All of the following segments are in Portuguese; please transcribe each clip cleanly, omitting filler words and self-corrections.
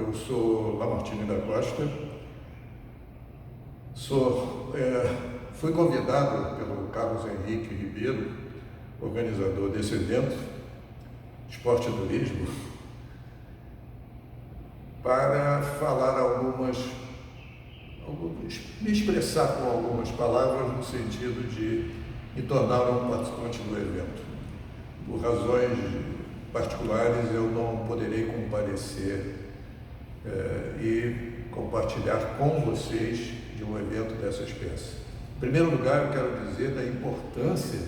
eu sou Lamartine da Costa, fui convidado pelo Carlos Henrique Ribeiro, organizador desse evento, Esporte e Turismo, para falar me expressar com algumas palavras no sentido de me tornar um participante do evento. Por razões particulares, eu não poderei comparecer e compartilhar com vocês de um evento dessa espécie. Em primeiro lugar, eu quero dizer da importância.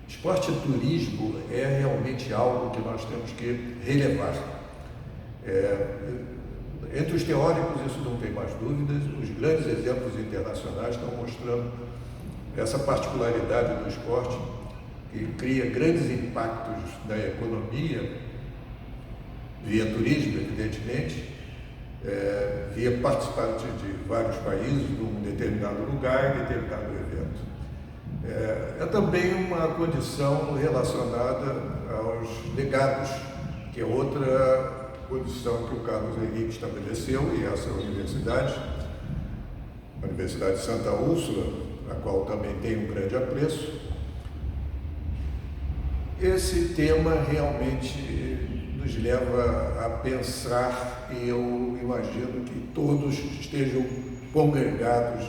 Esporte e turismo é realmente algo que nós temos que relevar. Entre os teóricos, isso não tem mais dúvidas, os grandes exemplos internacionais estão mostrando essa particularidade do esporte, que cria grandes impactos na economia, via turismo, evidentemente, via participante de vários países num determinado lugar, determinado evento. É também uma condição relacionada aos legados, que é outra condição que o Carlos Henrique estabeleceu, e essa universidade, a Universidade de Santa Úrsula, a qual também tem um grande apreço. Esse tema realmente nos leva a pensar, e eu imagino que todos estejam congregados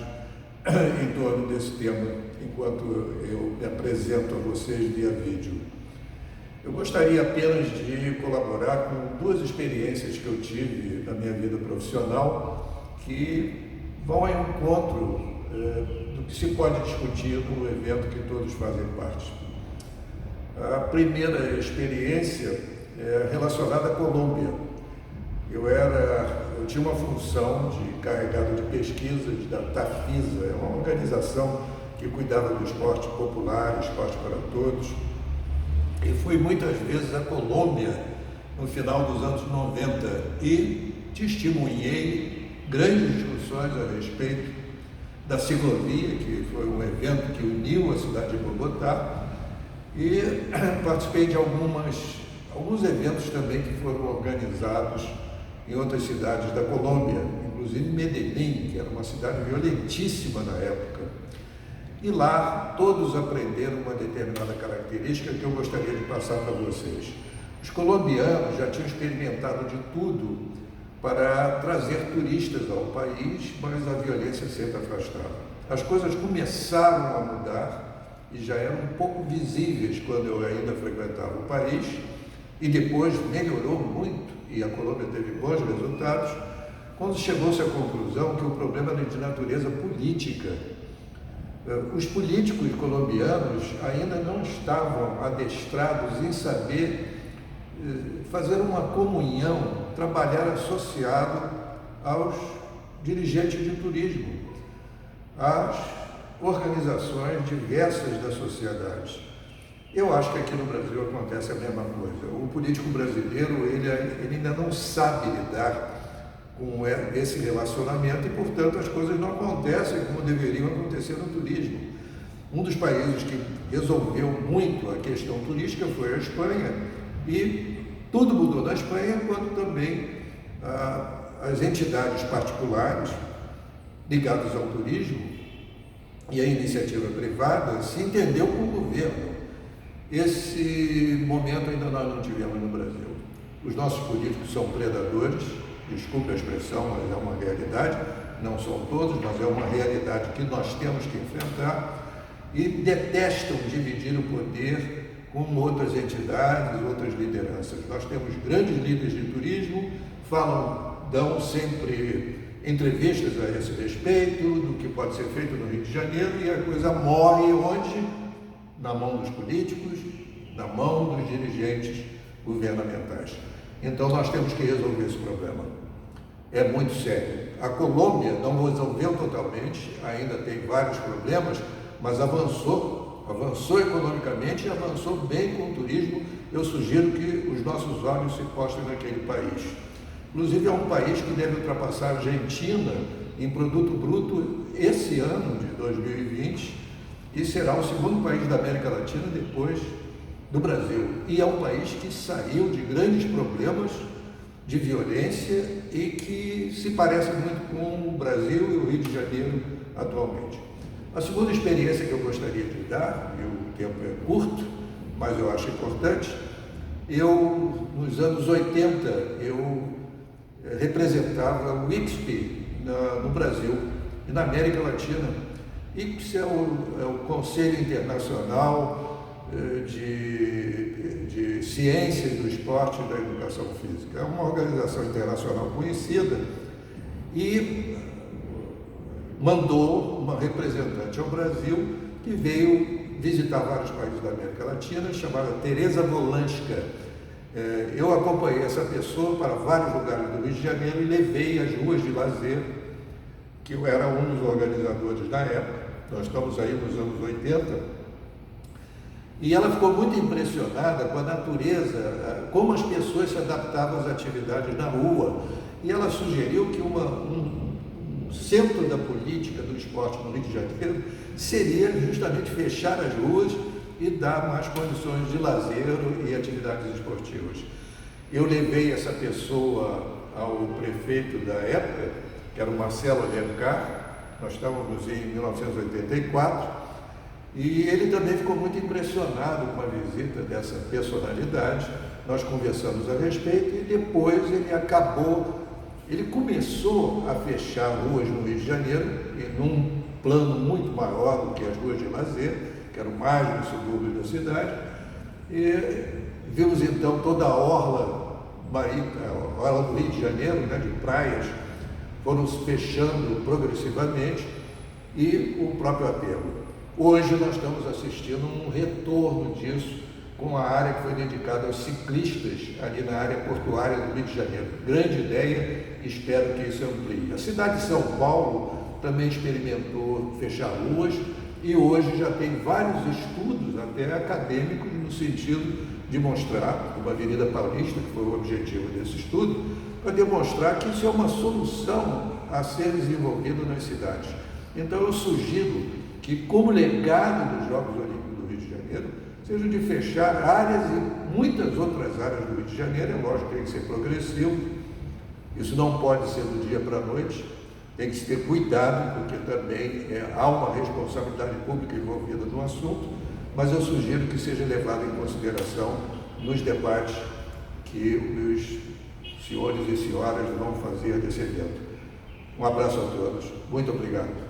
em torno desse tema, enquanto eu me apresento a vocês via vídeo. Eu gostaria apenas de colaborar com duas experiências que eu tive na minha vida profissional que vão ao encontro do que se pode discutir no evento que todos fazem parte. A primeira experiência é relacionada à Colômbia. Eu tinha uma função de encarregado de pesquisas da Tafisa, é uma organização que cuidava do esporte popular, esporte para todos, e fui muitas vezes à Colômbia no final dos anos 90 e testemunhei grandes discussões a respeito da ciclovia, que foi um evento que uniu a cidade de Bogotá, e participei de alguns eventos também que foram organizados em outras cidades da Colômbia, inclusive Medellín, que era uma cidade violentíssima na época. E lá todos aprenderam uma determinada característica que eu gostaria de passar para vocês. Os colombianos já tinham experimentado de tudo para trazer turistas ao país, mas a violência sempre afastava. As coisas começaram a mudar e já eram um pouco visíveis quando eu ainda frequentava o país, e depois melhorou muito, e a Colômbia teve bons resultados, quando chegou-se à conclusão que o problema era de natureza política. Os políticos colombianos ainda não estavam adestrados em saber fazer uma comunhão, trabalhar associado aos dirigentes de turismo, às organizações diversas da sociedade. Eu acho que aqui no Brasil acontece a mesma coisa. O político brasileiro, ele ainda não sabe lidar com esse relacionamento e, portanto, as coisas não acontecem como deveriam acontecer no turismo. Um dos países que resolveu muito a questão turística foi a Espanha, e tudo mudou na Espanha quando também as entidades particulares ligadas ao turismo e a iniciativa privada se entendeu com o governo. Esse momento ainda nós não tivemos no Brasil. Os nossos políticos são predadores, desculpe a expressão, mas é uma realidade, não são todos, mas é uma realidade que nós temos que enfrentar, e detestam dividir o poder com outras entidades, outras lideranças. Nós temos grandes líderes de turismo, dão sempre entrevistas a esse respeito, do que pode ser feito no Rio de Janeiro, e a coisa morre onde? Na mão dos políticos, na mão dos dirigentes governamentais. Então nós temos que resolver esse problema. É muito sério. A Colômbia não resolveu totalmente, ainda tem vários problemas, mas avançou economicamente e avançou bem com o turismo. Eu sugiro que os nossos olhos se postem naquele país. Inclusive é um país que deve ultrapassar a Argentina em produto bruto esse ano de 2020 e será o segundo país da América Latina depois do Brasil. E é um país que saiu de grandes problemas de violência e que se parece muito com o Brasil e o Rio de Janeiro atualmente. A segunda experiência que eu gostaria de dar, e o tempo é curto, mas eu acho importante, nos anos 80, eu representava o ICSP no Brasil e na América Latina. ICSP é o Conselho Internacional de Ciências do Esporte e da Educação Física. É uma organização internacional conhecida e mandou uma representante ao Brasil que veio visitar vários países da América Latina, chamada Teresa Volanska. Eu acompanhei essa pessoa para vários lugares do Rio de Janeiro e levei as ruas de lazer, que eu era um dos organizadores da época. Nós estamos aí nos anos 80. E ela ficou muito impressionada com a natureza, como as pessoas se adaptavam às atividades na rua. E ela sugeriu que um centro da política do esporte no Rio de Janeiro seria justamente fechar as ruas e dar mais condições de lazer e atividades esportivas. Eu levei essa pessoa ao prefeito da época, que era o Marcelo Alencar. Nós estávamos em 1984, e ele também ficou muito impressionado com a visita dessa personalidade. Nós conversamos a respeito e depois ele começou a fechar ruas no Rio de Janeiro, num plano muito maior do que as ruas de lazer, que eram mais no subúrbio da cidade, e vimos então toda a orla do Rio de Janeiro, né, de praias, foram se fechando progressivamente, e o próprio aterro. Hoje nós estamos assistindo um retorno disso com a área que foi dedicada aos ciclistas ali na área portuária do Rio de Janeiro. Grande ideia, espero que isso amplie. A cidade de São Paulo também experimentou fechar ruas e hoje já tem vários estudos, até acadêmicos, no sentido de mostrar, como a Avenida Paulista, que foi o objetivo desse estudo, para demonstrar que isso é uma solução a ser desenvolvida nas cidades. Então eu sugiro que, como legado dos Jogos Olímpicos do Rio de Janeiro, seja de fechar áreas e muitas outras áreas do Rio de Janeiro. É lógico que tem que ser progressivo, isso não pode ser do dia para a noite, tem que se ter cuidado, porque também há uma responsabilidade pública envolvida no assunto, mas eu sugiro que seja levado em consideração nos debates que os senhores e senhoras vão fazer desse evento. Um abraço a todos, muito obrigado.